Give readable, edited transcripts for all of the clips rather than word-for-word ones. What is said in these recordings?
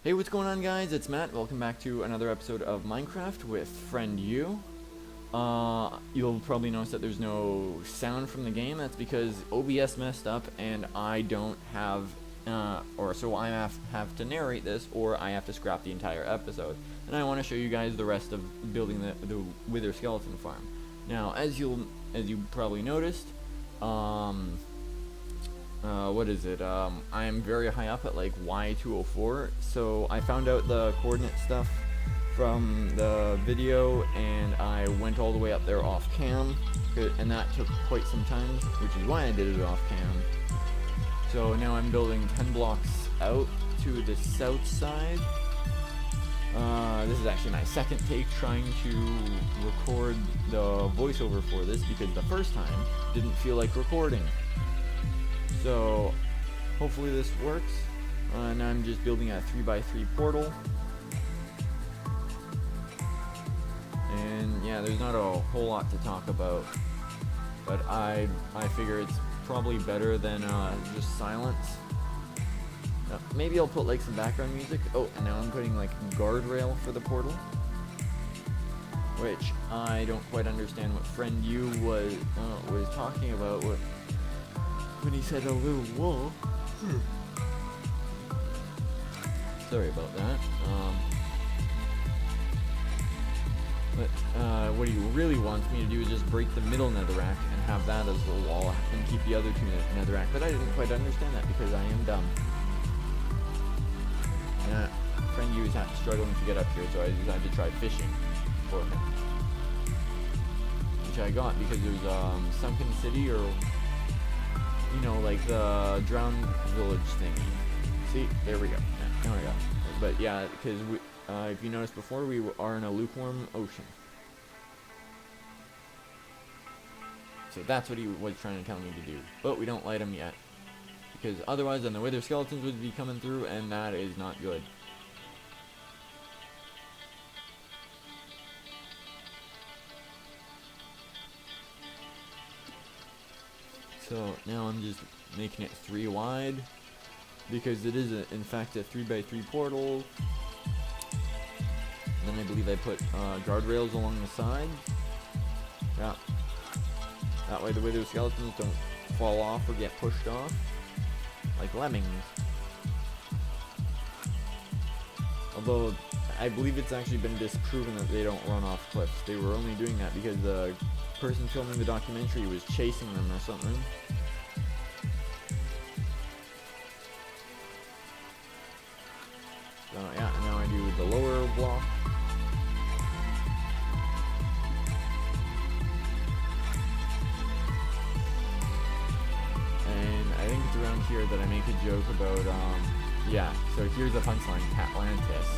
Hey, what's going on, guys? It's Matt. Welcome back to another episode of Minecraft with friend you. You'll probably notice that there's no sound from the game. That's because OBS messed up and I don't have, so I have to narrate this, or I have to scrap the entire episode. And I want to show you guys the rest of building the Wither skeleton farm. Now, as you probably noticed, what is it? I am very high up at like Y204, so I found out the coordinate stuff from the video, and I went all the way up there off cam, and that took quite some time, which is why I did it off cam. So now I'm building 10 blocks out to the south side. This is actually my second take trying to record the voiceover for this, because the first time didn't feel like recording. So hopefully this works. Now I'm just building a 3x3 portal. And yeah, there's not a whole lot to talk about, but I figure it's probably better than just silence. Maybe I'll put like some background music. Oh, and now I'm putting like guardrail for the portal, which I don't quite understand what friend you was talking about when he said a little wall. Sorry about that. But what he really wants me to do is just break the middle netherrack and have that as the wall and keep the other two netherrack, but I didn't quite understand that because I am dumb. Friend you is struggling to get up here, so I decided to try fishing for him. Which I got because there's sunken city, or you know, like the drowned village thingy. See, there we go. Now I got it. But yeah, because if you noticed before, we are in a lukewarm ocean. So that's what he was trying to tell me to do. But we don't light him yet, because otherwise then the wither skeletons would be coming through, and that is not good. So now I'm just making it 3 wide, because it is in fact a 3x3 portal. And then I believe I put guardrails along the side. Yeah. That way the wither skeletons don't fall off or get pushed off like lemmings. Although I believe it's actually been disproven that they don't run off cliffs. They were only doing that because the person filming the documentary was chasing them or something. So yeah, and now I do the lower block. And I think it's around here that I make a joke about, yeah, so here's the punchline, Atlantis.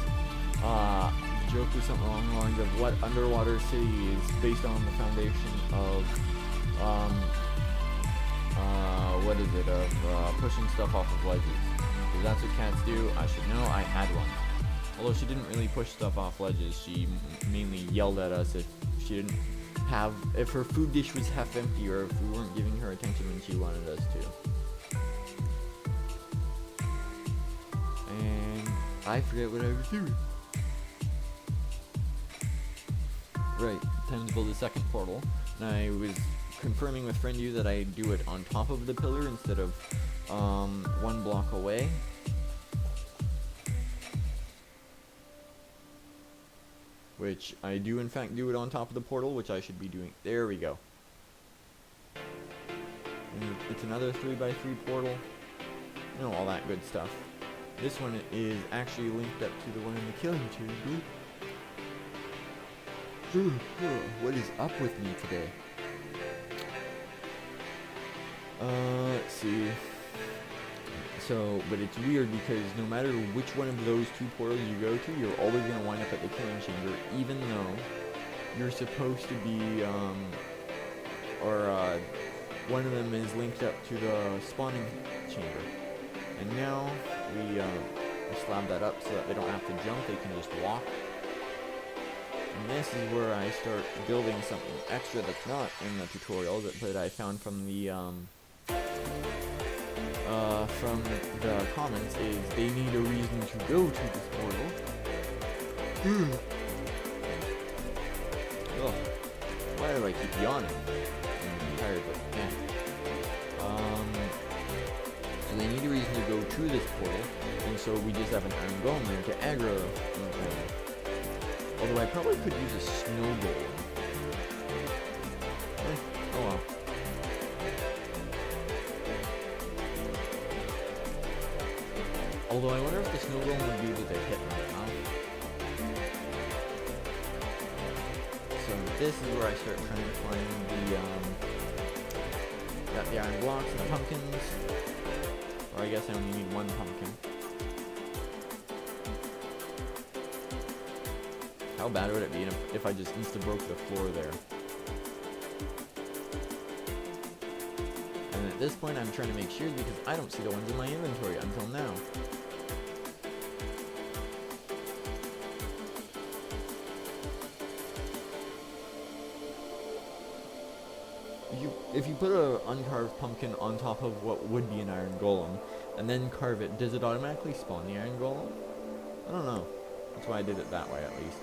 The joke was something along the lines of what underwater city is based on the foundation of, what is it, of pushing stuff off of ledges. Because that's what cats do. I should know, I had one. Although she didn't really push stuff off ledges, she mainly yelled at us if she didn't have, if her food dish was half empty, or if we weren't giving her attention when she wanted us to. And I forget what I was doing. Right, time to build a second portal. And I was confirming with friend you that I do it on top of the pillar instead of 1 block away. Which I do in fact do it on top of the portal, which I should be doing. There we go. And it's another 3x3 portal. You know, all that good stuff. This one is actually linked up to the one in the killing chamber. What is up with me today? Let's see. So, but it's weird because no matter which one of those 2 portals you go to, you're always going to wind up at the killing chamber, even though you're supposed to be, one of them is linked up to the spawning chamber. And now we slab that up so that they don't have to jump, they can just walk. And this is where I start building something extra that's not in the tutorial that I found from the comments, is they need a reason to go to the Ugh. Why do I keep yawning? I'm tired, but yeah. So they need a reason to go to this portal, and so we just have an iron golem there to aggro them. Although I probably could use a snow golem. Oh well. Although I wonder if the snow golem would be able to hit them, huh? So this is where I start trying to find got the iron blocks and the pumpkins. Or I guess I only need one pumpkin. How bad would it be if I just insta-broke the floor there? And at this point I'm trying to make sure because I don't see the ones in my inventory until now. If you put an uncarved pumpkin on top of what would be an iron golem, and then carve it, does it automatically spawn the iron golem? I don't know. That's why I did it that way, at least.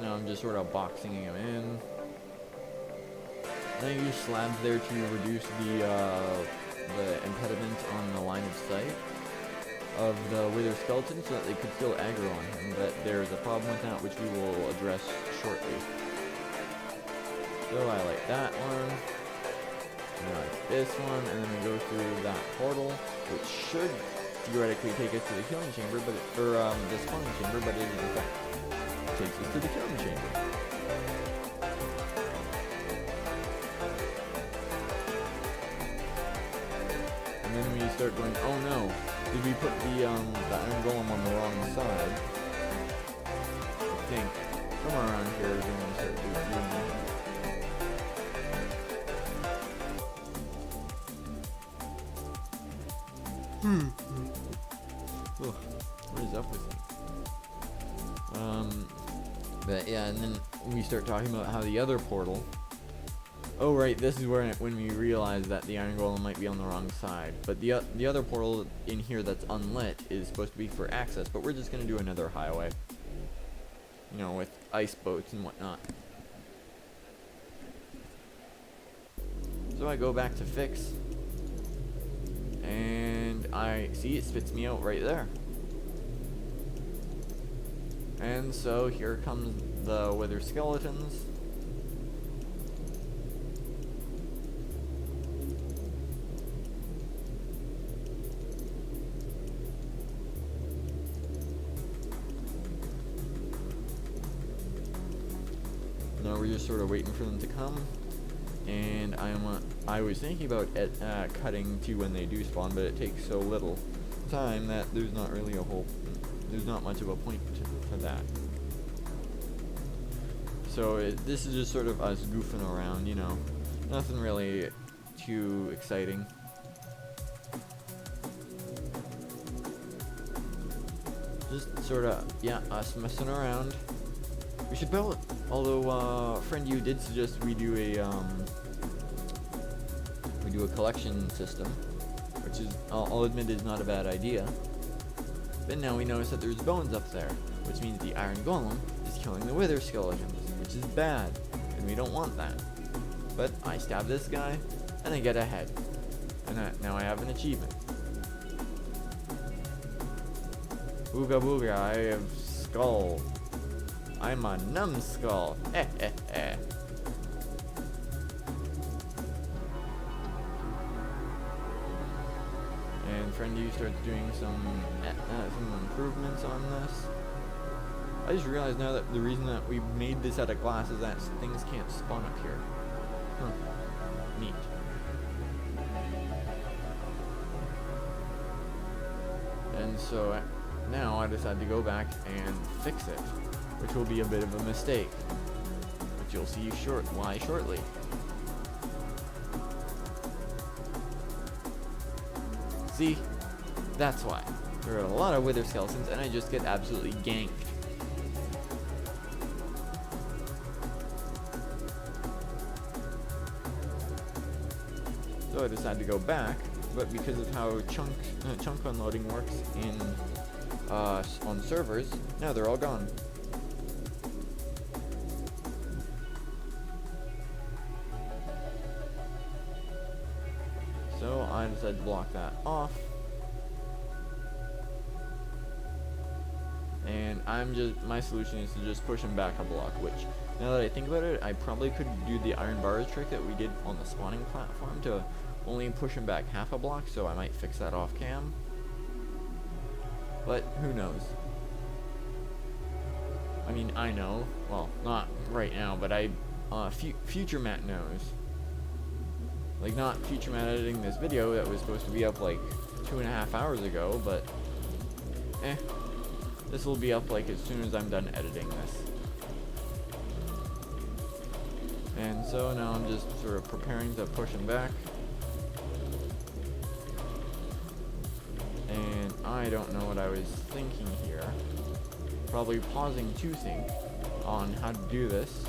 Now I'm just sort of boxing him in. And I use slabs there to reduce the impediment on the line of sight of the wither skeleton so that they could still aggro on him, but there's a problem with that which we will address shortly. So I like that one, and I like this one, and then we go through that portal, which should theoretically take us to the killing chamber, but the spawning chamber, but it in fact takes us to the killing chamber. And then we start going, oh no, did we put the iron golem on the wrong side? I think somewhere around here is when we start doing that. What is up with it? But yeah, and then we start talking about how the other portal. Oh right, this is where when we realize that the iron golem might be on the wrong side. But the other portal in here that's unlit is supposed to be for access, but we're just gonna do another highway. You know, with ice boats and whatnot. So I go back to fix, and I see it spits me out right there. And so here comes the wither skeletons. Now we're just sort of waiting for them to come, and I was thinking about cutting to when they do spawn, but it takes so little time that there's not really there's not much of a point to that. So this is just sort of us goofing around, you know, nothing really too exciting. Just sort of, yeah, us messing around. We should build it. Although, friend, you did suggest we do a collection system, which is, I'll admit, is not a bad idea. But now we notice that there's bones up there, which means the iron golem is killing the wither skeletons, which is bad, and we don't want that. But I stab this guy, and I get a head, and now I have an achievement. Booga booga, I have skull. I'm a numbskull. And friend you starts doing some improvements on this. I just realized now that the reason that we made this out of glass is that things can't spawn up here. Huh. Neat. And so now I decided to go back and fix it, which will be a bit of a mistake, which you'll see why shortly. See? That's why. There are a lot of wither skeletons, and I just get absolutely ganked. So So I decided to go back, but because of how chunk unloading works in on servers, now they're all gone. So I decided to block that off. And my solution is to just push him back a block, which, now that I think about it, I probably could do the iron bars trick that we did on the spawning platform to only push him back half a block, so I might fix that off cam. But who knows? I mean, I know. Well, not right now, but future Matt knows. Like, not future Matt editing this video that was supposed to be up like 2.5 hours ago, but this will be up like as soon as I'm done editing this. And so now I'm just sort of preparing to push him back. And I don't know what I was thinking here. Probably pausing to think on how to do this.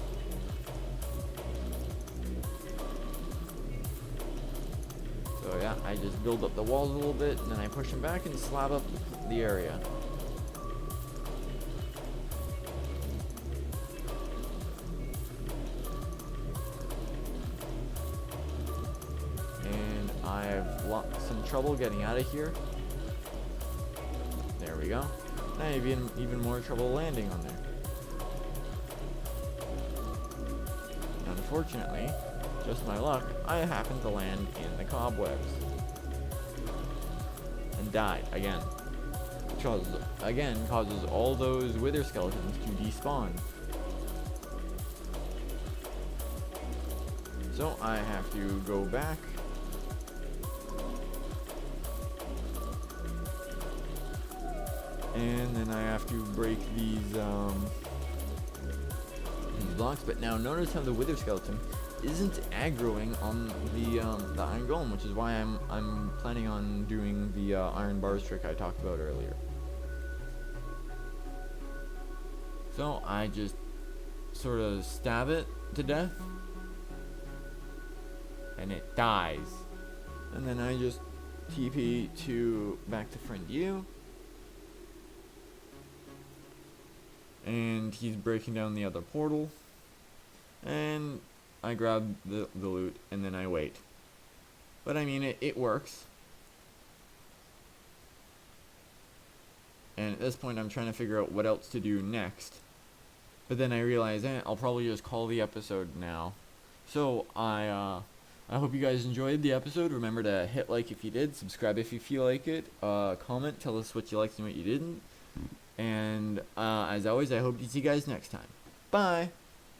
So yeah, I just build up the walls a little bit, and then I push him back and slab up the area. I have some trouble getting out of here. There we go. Now I have even more trouble landing on there. Unfortunately, just my luck, I happened to land in the cobwebs. And died again. Which causes all those wither skeletons to despawn. So I have to go back. And then I have to break these blocks. But now notice how the wither skeleton isn't aggroing on the iron golem, which is why I'm planning on doing the iron bars trick I talked about earlier. So I just sort of stab it to death, and it dies. And then I just TP back to friend you. And he's breaking down the other portal, and I grab the loot, and then I wait. But I mean, it works. And at this point I'm trying to figure out what else to do next, but then I realize I'll probably just call the episode now. So I hope you guys enjoyed the episode. Remember to hit like if you did, subscribe if you feel like it, comment, tell us what you liked and what you didn't. And as always, I hope to see you guys next time. Bye!